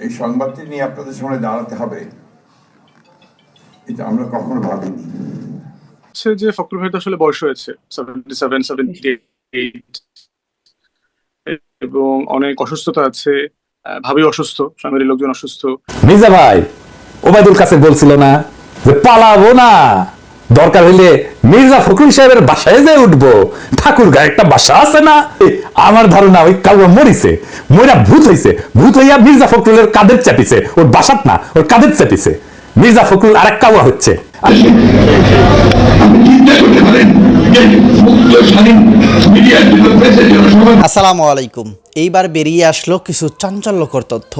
এই সংবাদটি নিয়ে আপনাদের সামনে দাঁড়াতে হবে, এটা আমরা কখনো ভাবিনি। যে ফখরুল ভাই তো আসলে বয়স হয়েছে 77, 78 এবং অনেক অসুস্থতা আছে। ভাবি অসুস্থ, ফ্যামিলির লোকজন অসুস্থ। মির্জা ভাই ওবায়দুল কাছে বলছিল না যে পালাবো না, দরকার হইলে মির্জা ফখরুল সাহেবের বাসায় যে উঠবো, ঠাকুর গায়ে একটা বাসা আছে না। আমার ধারণা ওই কাউয়া মরিছে, মইরা ভূত হইছে, ভূত হইয়া মির্জা ফখরুলের কাঁধের চাপিছে, ওর বাসাত না ওর কাঁধের চাপিছে। মির্জা ফখরুল আরেক কাউয়া হচ্ছে। আসসালামু আলাইকুম। এইবার বেরিয়ে আসলো কিছু চাঞ্চল্যকর তথ্য।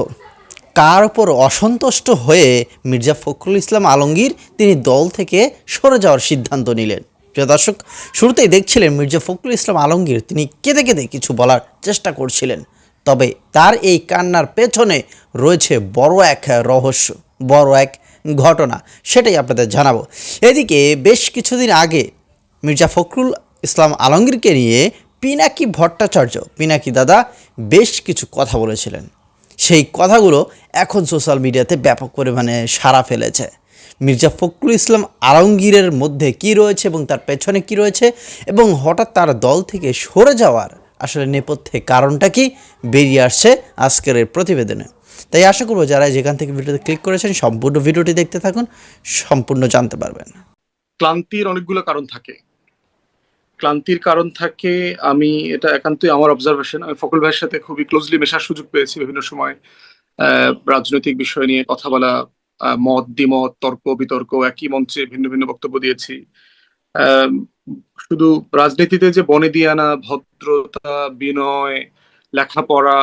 কার ওপর অসন্তুষ্ট হয়ে মির্জা ফখরুল ইসলাম আলমগীর তিনি দল থেকে সরে যাওয়ার সিদ্ধান্ত নিলেন। প্রিয় দর্শক, শুরুতেই দেখছিলেন মির্জা ফখরুল ইসলাম আলমগীর তিনি কেঁদে কেঁদে কিছু বলার চেষ্টা করছিলেন, তবে তার এই কান্নার পেছনে রয়েছে বড় এক রহস্য, বড় এক ঘটনা, সেটাই আপনাদের জানাবো। এদিকে বেশ কিছুদিন আগে মির্জা ফখরুল ইসলাম আলমগীরকে নিয়ে পিনাকি ভট্টাচার্য, পিনাকি দাদা বেশ কিছু কথা বলেছিলেন। সেই কথাগুলো এখন সোশ্যাল মিডিয়াতে ব্যাপক পরিমাণে সাড়া ফেলেছে। মির্জা ফখরুল ইসলাম আলমগীরের মধ্যে কি রয়েছে এবং তার পেছনে কি রয়েছে এবং হঠাৎ তার দল থেকে সরে যাওয়ার আসলে নেপথ্যে কারণটা কি, বেরিয়ে আসছে আজকের এই প্রতিবেদনে। তাই আশা করবো যারা যেখান থেকে ভিডিওতে ক্লিক করেছেন সম্পূর্ণ ভিডিওটি দেখতে থাকুন, সম্পূর্ণ জানতে পারবেন। ক্লান্তির অনেকগুলো কারণ থাকে, ক্লান্তির কারণ থাকে। আমি এটা একান্তই আমার অবজারভেশন। আমি ফখরুল ভাইয়ের সাথে খুবই ক্লোজলি মেশার সুযোগ পেয়েছি বিভিন্ন সময়, রাজনৈতিক বিষয় নিয়ে কথা বলা, মত দ্বিমত, তর্ক বিতর্ক, একই মঞ্চে ভিন্ন ভিন্ন বক্তব্য দিয়েছি। আহ, শুধু রাজনীতিতে যে বনেদিয়ানা, ভদ্রতা, বিনয়, লেখাপড়া,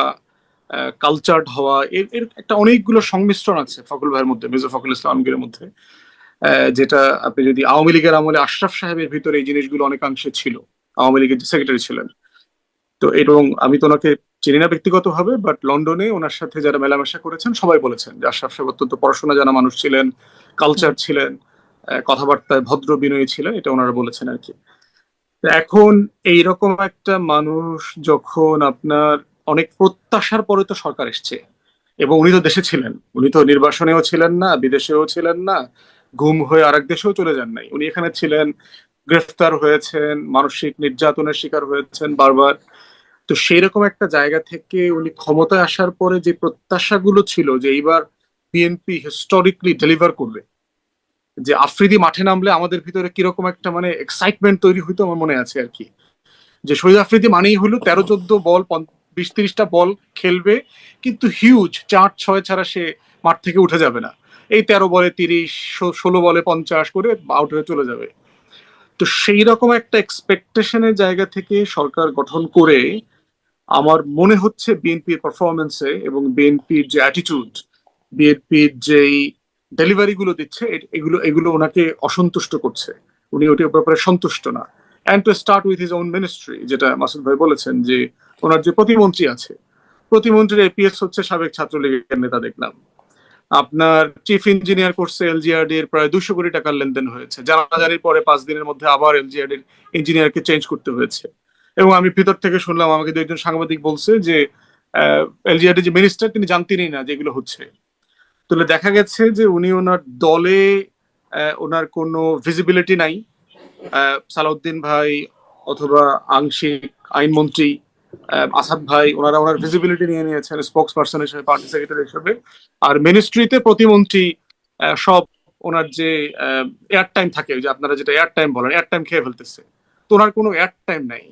কালচার্ড হওয়া, এর এর একটা অনেকগুলো সংমিশ্রণ আছে ফখরুল ভাইয়ের মধ্যে, মির্জা ফখরুল ইসলাম আলমগীরের মধ্যে। যেটা আপনি যদি আওয়ামী লীগের আমলে আশরাফ সাহেবের ভিতরে এই জিনিসগুলো অনেকাংশে ছিল, আওয়ামী লীগের যে সেক্রেটারি ছিলেন। তো এবং আমি তো ওনাকে চিনি না ব্যক্তিগতভাবে, বাট লন্ডনে ওনার সাথে যারা মেলামেশা করেছেন সবাই বলেছেন যে আশরাফ সাহেব অত্যন্ত পড়াশোনা জানা মানুষ ছিলেন, কালচার ছিলেন, কথাবার্তায় ভদ্র বিনয়ী ছিলেন, এটা ওনারা বলেছেন আর কি। তো এখন এইরকম একটা মানুষ যখন আপনার অনেক প্রত্যাশার পরে তো সরকার এসছে, এবং উনি তো দেশে ছিলেন, উনি তো নির্বাসনেও ছিলেন না, বিদেশেও ছিলেন না, গুম হয়ে আরেক দেশেও চলে যান নাই, উনি এখানে ছিলেন, গ্রেফতার হয়েছেন, মানসিক নির্যাতনের শিকার হয়েছেন বারবার। তো সেই রকম একটা জায়গা থেকে উনি ক্ষমতায় আসার পরে যে প্রত্যাশাগুলো ছিল যে এইবার বিএনপি হিস্টোরিকলি ডেলিভার করবে, যে আফ্রিদি মাঠে নামলে আমাদের ভিতরে কিরকম একটা মানে এক্সাইটমেন্ট তৈরি হইতো, আমার মনে আছে আর কি। যে শহীদ আফ্রিদি মানেই হলো 13-14 বল, 20-30টা বল খেলবে, কিন্তু হিউজ 4-6 ছাড়া সে মাঠ থেকে উঠে যাবে না। এই 13 বলে 30, 16 বলে 50 করে আউট হয়ে চলে যাবে। তো সেই রকম একটা এক্সপেকটেশনের জায়গা থেকে সরকার গঠন করে আমার মনে হচ্ছে বিএনপির পারফরমেন্সে এবং বিএনপির যে অ্যাটিটিউড, বিএনপির যেই ডেলিভারি গুলো দিচ্ছে, এগুলো এগুলো ওনাকে অসন্তুষ্ট করছে। উনি ওটার ব্যাপারে সন্তুষ্ট না। And to start with his own ministry, যেটা মাসুদ ভাই বলেছেন যে ওনার যে প্রতিমন্ত্রী আছে, প্রতিমন্ত্রীর এপিএস হচ্ছে সাবেক ছাত্রলীগের নেতা দেখলাম। আপনার চিফ ইঞ্জিনিয়ার করছে এলজিআরডি এর প্রায় 200 কোটি টাকার লেনদেন হয়েছে, জানাজানির পরে 5 দিনের মধ্যে আবার এলজিআরডির ইঞ্জিনিয়ারকে চেঞ্জ করতে হয়েছে। এবং আমি ভিতর থেকে শুনলাম, আমাকে দু একজন সাংবাদিক বলছে যে এলজিআরডি যে মিনিস্টার তিনি জানতেনই না যে এগুলো হচ্ছে। তাহলে দেখা গেছে যে উনি ওনার দলে ওনার কোনো ভিজিবিলিটি নাই। সালাউদ্দিন ভাই অথবা আংশিক আইনমন্ত্রী আসাদ ভাই, ওনারা ওনার ভিজিবিলিটি নিয়ে নিয়েছেন স্পোক্স পার্সন হিসেবে, পার্টি সেক্রেটারি হিসেবে। আর মিনিস্ট্রিতে প্রতিমন্ত্রী সব ওনার যে এয়ার টাইম থাকে, যে আপনারা যেটা এয়ার টাইম বলেন, এয়ার টাইম খেয়ে ফেলতেছে। তো ওনার কোনো এয়ার টাইম নাই।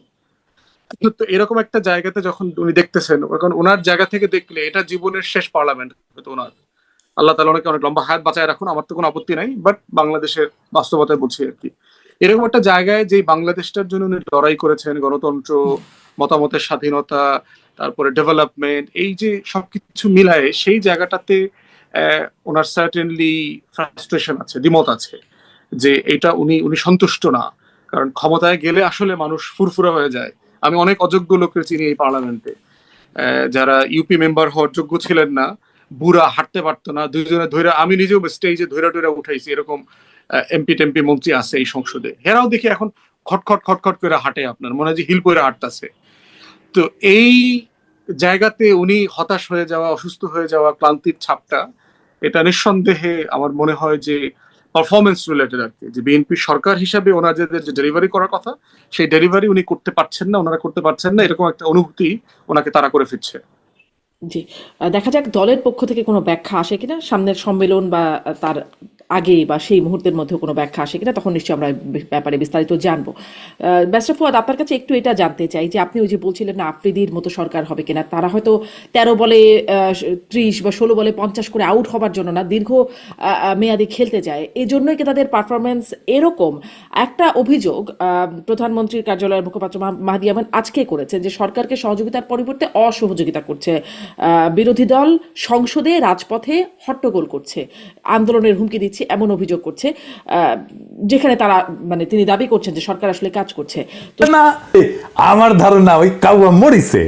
তো এরকম একটা জায়গাতে যখন উনি দেখতেছেন, এখন ওনার জায়গা থেকে দেখলে এটা জীবনের শেষ পার্লামেন্ট হয়তো ওনার। আল্লাহ তাআলা ওনাকে অনেক লম্বা হায়াত বাঁচায় রাখুন, আমার তো কোনো আপত্তি নাই, বাট বাংলাদেশের বাস্তবতায় বলছি আর কি। এরকম একটা জায়গায় যে বাংলাদেশটার জন্য উনি লড়াই করেছেন, গণতন্ত্র, মতামতের স্বাধীনতা, তারপরে ডেভেলপমেন্ট, এই যে সবকিছু মিলায়ে সেই জায়গাটাতে ওনার সার্টেনলি ফ্রাস্ট্রেশন আছে, দ্বিমত আছে, যে এটা উনি উনি সন্তুষ্ট না। কারণ ক্ষমতায় গেলে আসলে মানুষ ফুরফুরা হয়ে যায়। আমি অনেক অযোগ্য লোকের চিনি এই পার্লামেন্টে, যারা ইউপি মেম্বার হওয়ার যোগ্য ছিলেন না, বুড়া, হাঁটতে পারতো না, দুইজনে ধৈরা, আমি নিজেও স্টেজে ধৈরা টৈরা উঠাইছি, এরকম এমপি টেমপি মন্ত্রী আছে এই সংসদে। হেরাও দেখি এখন খটখট খটখট করে হাঁটে, আপনার মনে হয় যে হিল পরে হাঁটতেছে। তো এই জায়গাতে উনি হতাশ হয়ে যাওয়া, অসুস্থ হয়ে যাওয়া, ক্লান্তির ছাপটা, এটা নিঃসন্দেহে আমার মনে হয় যে পারফরমেন্স রিলেটেড আর কি, যে বিএনপি সরকার হিসাবে ওনাদের যে ডেলিভারি করার কথা সেই ডেলিভারি উনি করতে পারছেন না, ওনারা করতে পারছেন না, এরকম একটা অনুভূতি ওনাকে তাড়া করে ফিরছে। জি, দেখা যাক দলের পক্ষ থেকে কোনো ব্যাখ্যা আসে কিনা সামনের সম্মেলন বা তার আগে বা সেই মুহূর্তের মধ্যে কোনো ব্যাখ্যা আসে কিনা, তখন নিশ্চয়ই আমরা ব্যাপারে বিস্তারিত জানবো। ব্যারিস্টার ফুয়াদ, আপনার কাছে একটু এটা জানতে চাই যে আপনি ওই যে বলছিলেন না আফ্রিদির মতো সরকার হবে কিনা, তারা হয়তো 13 বলে 30 বা 16 বলে 50 করে আউট হবার জন্য না, দীর্ঘ মেয়াদি খেলতে যায়, এই জন্যই কি তাদের পারফরমেন্স এরকম? একটা অভিযোগ প্রধানমন্ত্রীর কার্যালয়ের মুখপাত্র মাহদি আমান আজকে করেছেন যে সরকারকে সহযোগিতার পরিবর্তে অসহযোগিতা করছে বিরোধী দল, সংসদে রাজপথে হট্টগোল করছে, আন্দোলনের হুমকি দিচ্ছে, এমন অভিযোগ করছে, যেখানে তারা মানে তিনি দাবি করছেন যে সরকার আসলে কাজ করছে। তো না, আমার ধারণা ওই কাউয়া মরিছে,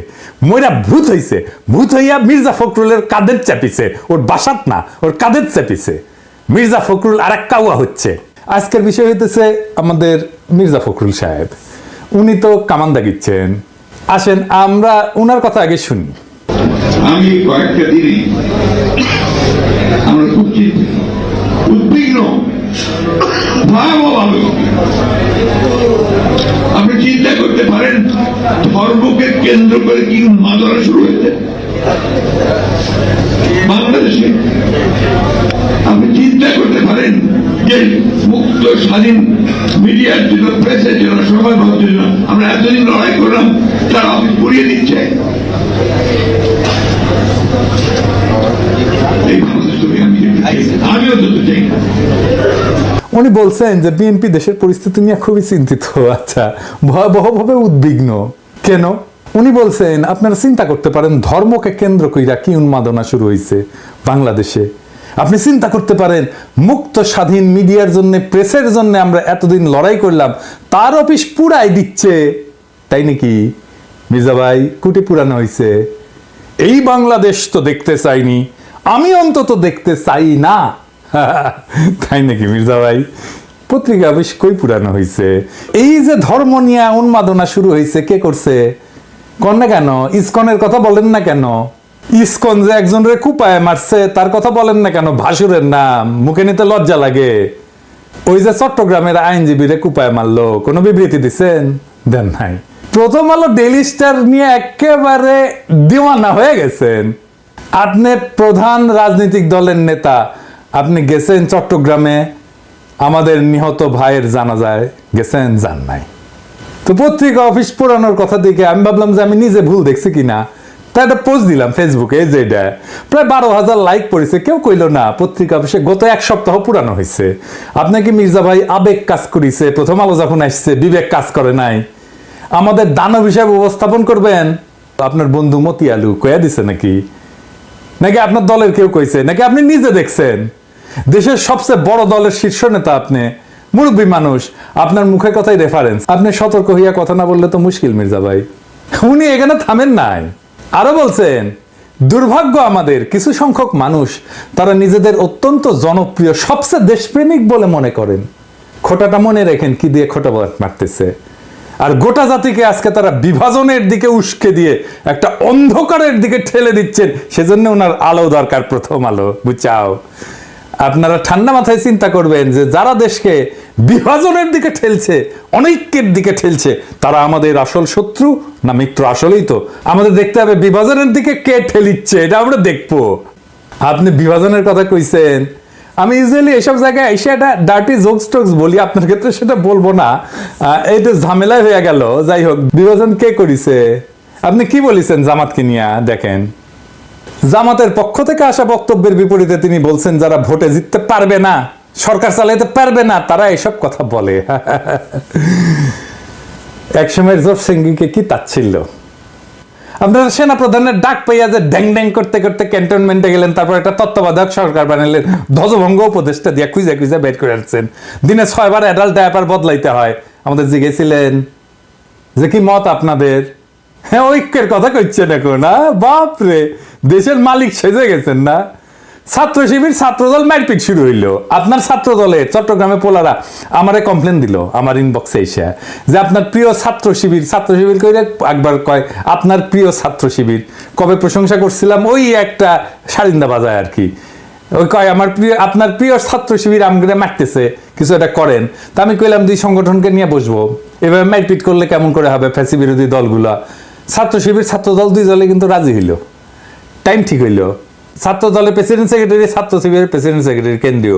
মইরা ভূত হইছে, ভূত হইয়া মির্জা ফখরুলের কাঁধে চাপিছে, ওর বাসাত না, ওর কাঁধে চাপিছে। মির্জা ফখরুল আর এক কাউয়া হচ্ছে। আজকের বিষয় হইতেছে আমাদের মির্জা ফখরুল সাহেব, উনি তো কামান দাগিচ্ছেন। আসেন আমরা উনার কথা আগে শুনি। আমি কয়েকটা দিনই আমরা খুব উদ্বিগ্ন, ভয়াবহভাবে। আপনি চিন্তা করতে পারেন ধর্মকে কেন্দ্র করে কি উন্মাদনা শুরু হয়েছে বাংলাদেশে। আপনি চিন্তা করতে পারেন যে মুক্ত স্বাধীন মিডিয়ার জন্য, প্রেসের জন্য, সংবাদপত্রের জন্য আমরা এতদিন লড়াই করলাম, তারা অফিস পুড়িয়ে দিচ্ছে। উনি বলছেন যে বিএনপি দেশের পরিস্থিতি নিয়ে খুবই চিন্তিত। আচ্ছা, ভয়াবহভাবে উদ্বিগ্ন কেন? উনি বলছেন আপনারা চিন্তা করতে পারেন ধর্মকে কেন্দ্র কইরা কি উন্মাদনা শুরু হয়েছে বাংলাদেশে। আপনি চিন্তা করতে পারেন মুক্ত স্বাধীন মিডিয়ার জন্য, প্রেসের জন্য আমরা এতদিন লড়াই করলাম, তার অফিস পুরাই দিচ্ছে। তাই নাকি মির্জা ভাই? কুটি পুরানো হয়েছে। এই বাংলাদেশ তো দেখতে চাইনি, আমি অন্তত দেখতে চাই না। তাই নাকি মির্জা ভাই? পত্রিকা অফিস কই পুরানো হয়েছে? এই যে ধর্ম নিয়ে উন্মাদনা শুরু হয়েছে, কে করছে? কন না কেন? ইসকনের কথা বলেন না কেন? ইসকন যে একজন রে কুপায় মারছে তার কথা বলেন না কেন? ভাসুরের নাম মুখে নিতে লজ্জা লাগে। ওই যে চট্টগ্রামের আইনজীবী রে কুপায় মারলো, কোনো বিবৃতি দিচ্ছেন? দেন নাই। প্রথম আলো ডেইলি স্টার নিয়ে একেবারে দিওয়ানা হয়ে গেছেন। আপনি প্রধান রাজনৈতিক দলের নেতা, আপনি গেছেন চট্টগ্রামে, আমাদের নিহত ভাইয়ের জানাজায় গেছেন? যান নাই। তো পত্রিকা অফিস পুরানোর কথা দেখে আমি ভাবলাম যে আমি নিজে ভুল দেখছি কিনা, তাই একটা পোস্ট দিলাম ফেসবুকে, যে এটা প্রায় 12,000 লাইক পড়েছে। কেউ কইল না পত্রিকা অফিসে গত 1 সপ্তাহ পুরানো হয়েছে। আপনাকে মির্জা ভাই আবেগ কাজ করেছে, প্রথম আলো যখন আসছে বিবেক কাজ করে নাই। আমাদের দানব হিসাবে উপস্থাপন করবেন, আপনার বন্ধু মতি আলু কয়া দিছে নাকি? নাকি আপনার দলের কেউ কইছে? নাকি আপনি নিজে দেখছেন? দেশের সবচেয়ে বড় দলের শীর্ষ নেতা আপনি, মুরব্বী মানুষ, আপনার মুখে কথাই রেফারেন্স। আপনি সতর্ক হইয়া কথা না বললে তো মুশকিল মির্জা ভাই। উনি এখানে থামেন নাই, আরো বলছেন দুর্ভাগ্য আমাদের কিছু সংখ্যক মানুষ, তারা নিজেদের অত্যন্ত জনপ্রিয়, সবচেয়ে দেশপ্রেমিক বলে মনে করেন। খোটাটা মনে রেখেন কি দিয়ে খোটা মারতেছে। আর গোটা জাতিকে আজকে তারা বিভাজনের দিকে উস্কে দিয়ে একটা অন্ধকারের দিকে ঠেলে দিচ্ছেন। সেজন্য ওনার আলো দরকার, প্রথম আলো, বুঝাও। আপনারা ঠান্ডা মাথায় চিন্তা করবেন যে যারা দেশকে বিভাজনের দিকে ঠেলছে, অনৈক্যের দিকে ঠেলছে, তারা আমাদের আসল শত্রু না মিত্র? আসলেই তো আমাদের দেখতে হবে বিভাজনের দিকে কে ঠেলিচ্ছে, এটা আমরা দেখবো। আপনি বিভাজনের কথা কইছেন, আমি ইউজুয়ালি এসব জায়গায় এসে একটা ডার্টি জোকস টোকস বলি, আপনার ক্ষেত্রে সেটা বলবো না, এইটা ঝামেলা হয়ে গেল। যাই হোক, বিভাজন কে করিছে? আপনি কি বলেছেন জামাতকে নিয়ে? দেখেন, জামাতের পক্ষ থেকে আসা বক্তব্যের বিপরীতে তিনি বলছেন যারা ভোটে জিততে পারবে না, সরকার চালাইতে পারবে না, তারা এসব কথা বলে। একসময় জোট সিংকে কি তাচ্ছিল্য! আপনারা সেনা প্রধানের ডাক পাইয়া যে ড্যাং ড্যাং করতে করতে ক্যান্টনমেন্টে গেলেন, তারপর একটা তত্ত্বাবধায়ক সরকার বানালেন, ধ্বজভঙ্গ উপদেষ্টা দিয়া খুঁজে খুঁজে বের করে আসছেন। দিনে 6 বার অ্যাডাল্ট ডায়াপার বদলাইতে হয়। আমাদের জিজ্ঞেসিলেন যে কি মত আপনাদের? হ্যাঁ, ঐক্যের কথা কইছেন এখন। বাপরে, দেশের মালিক সেজে গেছেন না? ছাত্র শিবির ছাত্রদল মারপিট শুরু হইলো। আপনার ছাত্র দলে চট্টগ্রামে পোলারা আমারে কমপ্লেন দিল আমার ইনবক্সে এসে যে আপনার প্রিয় ছাত্র শিবির কইরে একবার কয় আপনার প্রিয় ছাত্র শিবির, কবে প্রশংসা করছিলাম ওই একটা সারিন্দা বাজায় আর কি, ওই কয় আমার প্রিয় আপনার প্রিয় ছাত্র শিবির আমগরে মারতেছে, কিছু একটা করেন। তা আমি কইলাম দুই সংগঠনকে নিয়ে বসবো, এভাবে মারপিট করলে কেমন করে হবে, ফ্যাসি বিরোধী দলগুলা। ছাত্র শিবির ছাত্র দল দুই দলে কিন্তু রাজি হইল, টাইম ঠিক হইল। ছাত্র দলের প্রেসিডেন্ট সেক্রেটারি, ছাত্র শিবিরের প্রেসিডেন্ট সেক্রেটারি কেন্দ্রীয়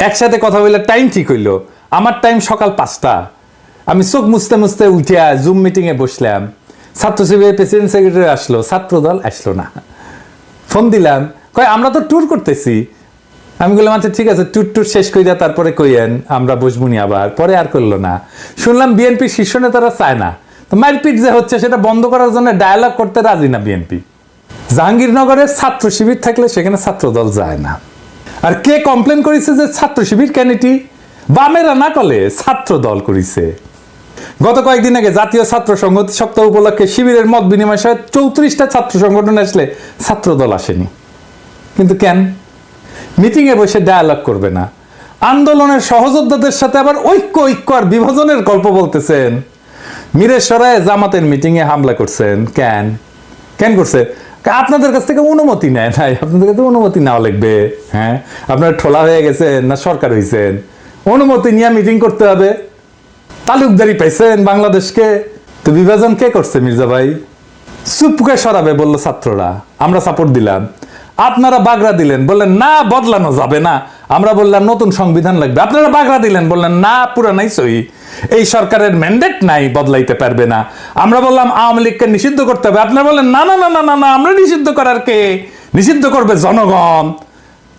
একসাথে কথা বললে টাইম ঠিক হইল। আমার টাইম সকাল 5টা, আমি চোখ মুছতে মুছতে উঠিয়া জুম মিটিং এ বসলাম। ছাত্র শিবিরের প্রেসিডেন্ট সেক্রেটারি আসলো, ছাত্র দল আসলো না। ফোন দিলাম, কয় আমরা তো ট্যুর করতেছি। আমি বললাম আচ্ছা ঠিক আছে, ট্যুর শেষ কইরা তারপরে কইয়েন আমরা বসবুনি আবার। পরে আর করলো না। শুনলাম বিএনপি শীর্ষ নেতারা চায় না, তো মারপিট যে হচ্ছে সেটা বন্ধ করার জন্য ডায়ালগ করতে রাজি না বিএনপি। জাহাঙ্গীরনগরের ছাত্র শিবির থাকলে সেখানে ছাত্র দল যায় না। আর কে কমপ্লেন করেছে যে ছাত্র শিবির কেন এটি বামেরা না করলে ছাত্র দল করেছে। গত কয়েকদিন আগে জাতীয় ছাত্র সংহতি সপ্তাহ উপলক্ষে শিবিরের মত বিনিময় সহ 34টা ছাত্র সংগঠন আসলে ছাত্র দল আসেনি। কিন্তু কেন? মিটিং এ বসে ডায়ালগ করবে না, আন্দোলনের সহযোদ্ধাদের সাথে আবার ঐক্য আর বিভাজনের গল্প বলতেছেন। মিরেশ্বরায় জামাতের মিটিং এ হামলা করছেন। কেন করছে? আপনাদের কাছ থেকে অনুমতি নেয় নাই, আপনাদের কাছে অনুমতি নেওয়া লাগবে। হ্যাঁ, আপনার ঠোলা হয়ে গেছেন না সরকার হয়েছেন, অনুমতি নিয়ে মিটিং করতে হবে। তালুকদারি পাইছেন বাংলাদেশকে, তো বিভাজন কে করছে মির্জা ভাই? চুপকে সরাবে বললো ছাত্ররা, আমরা সাপোর্ট দিলাম। আপনারা বাগড়া দিলেন, বললেন না বদলানো যাবে না। আমরা বললাম নতুন সংবিধান লাগবে। আপনারা বাগড়া দিলেন, বললেন না পুরানাই সহি, এই সরকারের ম্যান্ডেট নাই, বদলাইতে পারবে না। আমরা বললাম আওয়ামী লীগকে নিষিদ্ধ করতে হবে। আপনারা বললেন না না না না না না, আমরা নিষিদ্ধ করার কে, নিষিদ্ধ করবে জনগণ।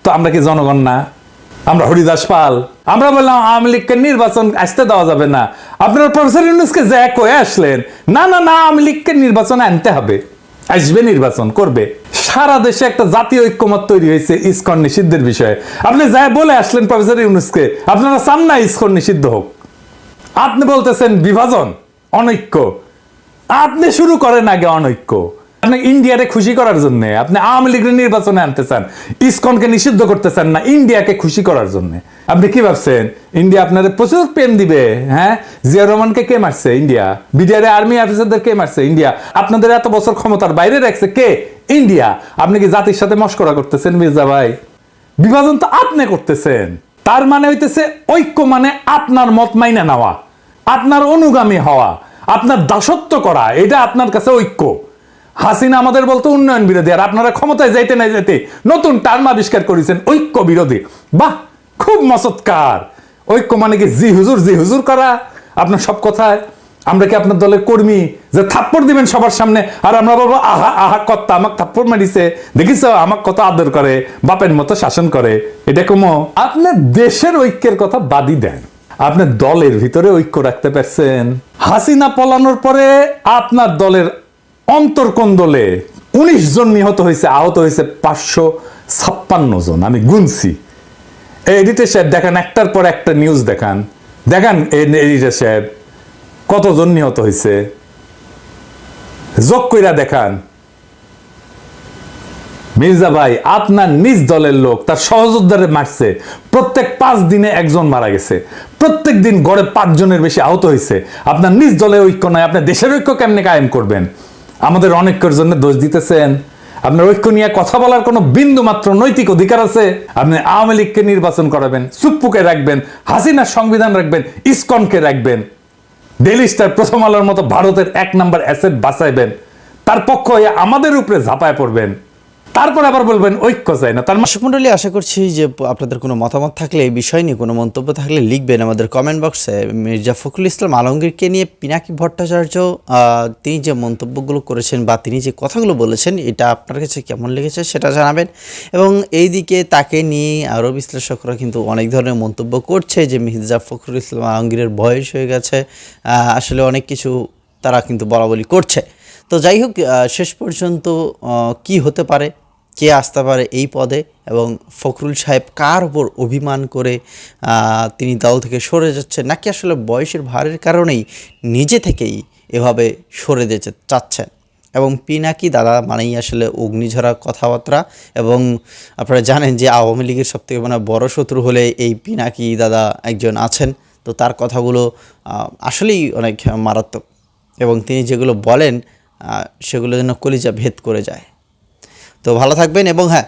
তো আমরা কি জনগণ না? আমরা হরিদাস পাল? আমরা বললাম আওয়ামী লীগকে নির্বাচন আসতে দেওয়া যাবে না। আপনারা প্রফেসর ইউনূসকে যে কয়ে আসলেন না না না আওয়ামী লীগকে নির্বাচনে আনতে হবে, আসবে, নির্বাচন করবে। সারা দেশে একটা জাতীয় ঐক্যমত তৈরি হয়েছে ইসকন নিষিদ্ধের বিষয়ে। আপনি যাই বলে আসলেন প্রফেসর ইউনূসকে আপনারা চান না ইসকন নিষিদ্ধ হোক। আপনি বলতেছেন বিভাজন, অনৈক্য। আপনি শুরু করেন আগে অনৈক্য। আপনি ইন্ডিয়ারে খুশি করার জন্য আপনি আওয়ামী লীগের নির্বাচনে আনতে চান, ইসকনকে নিষিদ্ধ করতে চান না ইন্ডিয়াকে খুশি করার জন্য। আপনি কি ভাবছেন ইন্ডিয়া আপনাদের প্রচুর প্রেম দিবে? হ্যাঁ, জিয়া রহমানকে কে মারছে? ইন্ডিয়া। বিডিআর আর্মি অফিসারদের কে মারছে? ইন্ডিয়া। আপনাদের এত বছর ক্ষমতার বাইরে রাখছে কে? ইন্ডিয়া। আপনি কি জাতির সাথে মশকরা করতেছেন মির্জা ভাই? বিভাজন তো আপনি করতেছেন। তার মানে হইতেছে ঐক্য মানে আপনার মত মাইনা নেওয়া, আপনার অনুগামী হওয়া, আপনার দাসত্ব করা, এটা আপনার কাছে ঐক্য। হাসিনা আমাদের বলতো উন্নয়ন বিরোধী, আর আপনারা ক্ষমতায় যাইতে না যাইতে নতুন টার্ম আবিষ্কার করেছেন ঐক্য বিরোধী। বাহ, খুব মসৎকার। ঐক্য মানে কি জি হুজুর করা আপনার সব কথায়? আমরা কি আপনার দলের কর্মী যে থাপ্পড় দিবেন সবার সামনে আর আমরা বলবো আহা আহা কর্তা আমাকে থাপ্পড় মারিছে, দেখিস আমাকে কত আদর করে, বাপের মতো শাসন করে? এটা কমো? আপনার দেশের ঐক্যের কথা বাদই দেন, আপনার দলের ভিতরে ঐক্য রাখতে পারছেন? হাসিনা পলানোর পরে আপনার দলের অন্তর্কন্দলে 19 জন নিহত হয়েছে, আহত হয়েছে 556 জন, আমি গুনছি। এডিটর সাহেব দেখান, একটার পর একটা নিউজ দেখান এডিটর সাহেব কতজন নিহত হয়েছে, যোগ কইরা দেখান। মির্জা ভাই আপনার নিজ দলের লোক তার সহযোদ্ধারে মারছে, প্রত্যেক 5 দিনে একজন মারা গেছে, প্রত্যেক দিন গড়ে 5 জনের বেশি আহত হয়েছে। আপনার নিজ দলের ঐক্য নয়, আপনার দেশের ঐক্য কেমনে কায়েম করবেন? আমাদের অনেকের জন্য দোষ দিতেছেন। আপনার ঐক্য নিয়ে কথা বলার কোনো বিন্দু মাত্র নৈতিক অধিকার আছে? আপনি আওয়ামী লীগকে নির্বাচন করাবেন, সুপ্পুকে রাখবেন, হাসিনার সংবিধান রাখবেন, ইসকনকে রাখবেন, ডেইলি স্টার, প্রথম আলোর মতো ভারতের 1 নম্বর অ্যাসেট বাঁচাইবেন, তার পক্ষ হয়ে আমাদের উপরে ঝাঁপায় পড়বেন, তারপর আবার বলবেন ঐক্য চাই না। তার দর্শক মণ্ডলী, আশা করছি যে আপনাদের কোনো মতামত থাকলে, এই বিষয় নিয়ে কোনো মন্তব্য থাকলে লিখবেন আমাদের কমেন্ট বক্সে। মির্জা ফখরুল ইসলাম আলমগীরকে নিয়ে পিনাকি ভট্টাচার্য তিনি যে মন্তব্যগুলো করেছেন বা তিনি যে কথাগুলো বলেছেন, এটা আপনার কাছে কেমন লেগেছে সেটা জানাবেন। এবং এই দিকে তাকে নিয়ে আরও বিশ্লেষকরা কিন্তু অনেক ধরনের মন্তব্য করছে যে মির্জা ফখরুল ইসলাম আলমগীরের বয়স হয়ে গেছে, আসলে অনেক কিছু তারা কিন্তু বলাবলি করছে। তো যাই হোক, শেষ পর্যন্ত কি হতে পারে, কে আসতে পারে এই পদে, এবং ফখরুল সাহেব কার ওপর অভিমান করে তিনি দল থেকে সরে যাচ্ছেন, নাকি আসলে বয়সের ভারের কারণেই নিজে থেকেই এভাবে সরে যেতে চাচ্ছেন, এবং পিনাকি দাদা মানেই আসলে অগ্নিঝরা কথাবার্তা। এবং আপনারা জানেন যে আওয়ামী লীগের সবথেকে মানে বড় শত্রু হলে এই পিনাকি দাদা একজন আছেন। তো তার কথাগুলো আসলেই অনেক মারাত্মক, এবং তিনি যেগুলো বলেন সেগুলো যেন কলিজা ভেদ করে যায়। তো ভালো থাকবেন, এবং হ্যাঁ,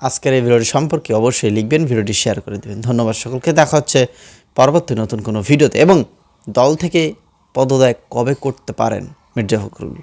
আজকের এই ভিডিওটি সম্পর্কে অবশ্যই লিখবেন, ভিডিওটি শেয়ার করে দেবেন। ধন্যবাদ সকলকে। দেখা হচ্ছে পরবর্তী নতুন কোনো ভিডিওতে। এবং দল থেকে পদত্যাগ কবে করতে পারেন মির্জা ফখরুল?